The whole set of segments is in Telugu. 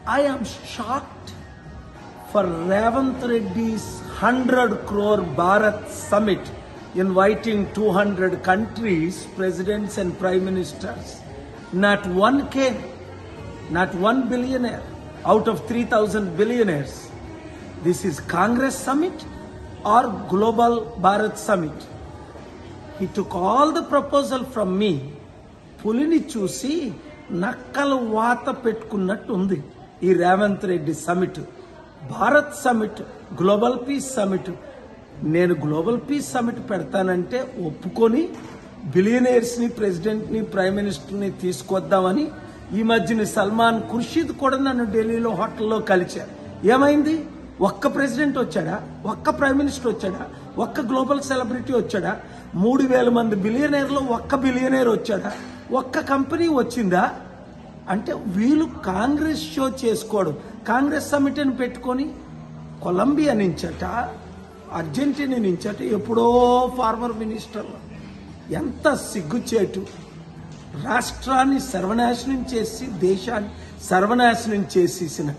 I am shocked for Revanth Reddy's 100 crore Bharat Summit inviting 200 countries, presidents and prime ministers. Not one came, not one billionaire out of 3,000 billionaires. This is Congress Summit or Global Bharat Summit. He took all the proposal from me. పులిని చూసి నక్కలు వాత పెట్టుకున్నట్టు ఉంది ఈ Revanth Reddy summit. Bharat summit, global peace summit. నేను గ్లోబల్ పీస్ సమిట్ పెడతానంటే ఒప్పుకొని బిలియనీర్స్ని, ప్రెసిడెంట్ని, ప్రైమ్ మినిస్టర్ని తీసుకొద్దామని ఈ మధ్యన సల్మాన్ ఖుర్షీద్ కూడా నన్ను ఢిల్లీలో హోటల్లో కలిశారు. ఏమైంది? ఒక్క ప్రెసిడెంట్ వచ్చాడా? ఒక్క ప్రైమ్ మినిస్టర్ వచ్చాడా? ఒక్క గ్లోబల్ సెలబ్రిటీ వచ్చాడా? 3,000 మంది బిలియనీర్లో ఒక్క బిలియనీర్ వచ్చాడా? ఒక్క కంపెనీ వచ్చిందా? అంటే వీళ్ళు కాంగ్రెస్ షో చేసుకోవడం. కాంగ్రెస్ సమిట్ అని పెట్టుకొని కొలంబియా నుంచట, అర్జెంటీనా నుంచట ఎప్పుడో ఫార్మర్ మినిస్టర్. ఎంత సిగ్గుచేటు! రాష్ట్రాన్ని సర్వనాశనం చేసి దేశాన్ని సర్వనాశనం చేసేసిన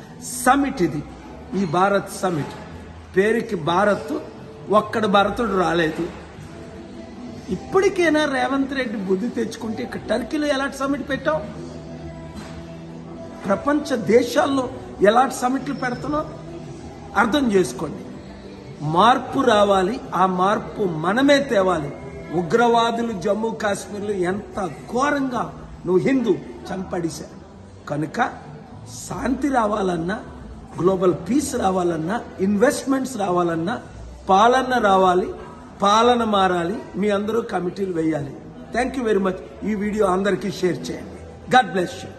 సమిట్ ఇది, ఈ భారత్ సమిట్. పేరుకి భారత్, ఒక్కడు భరతుడు రాలేదు. ఇప్పటికైనా రేవంత్ రెడ్డి బుద్ధి తెచ్చుకుంటే ఇక్కడ టర్కీలో ఎలాంటి సమిట్ పెట్టావు? ప్రపంచ దేశాల్లో ఎలాంటి సమిట్లు పెడుతున్నావు? అర్థం చేసుకోండి. మార్పు రావాలి. ఆ మార్పు మనమే తేవాలి. ఉగ్రవాదులు జమ్మూ కాశ్మీర్లో ఎంత ఘోరంగా నువ్వు హిందూ చంపడిశారు. కనుక శాంతి రావాలన్నా, గ్లోబల్ పీస్ రావాలన్నా, ఇన్వెస్ట్మెంట్స్ రావాలన్నా పాలన రావాలి, పాలన మారాలి. మీ అందరూ కమిటీలు వేయాలి. Thank you very much. ఈ వీడియో అందరికీ షేర్ చేయండి. God bless you.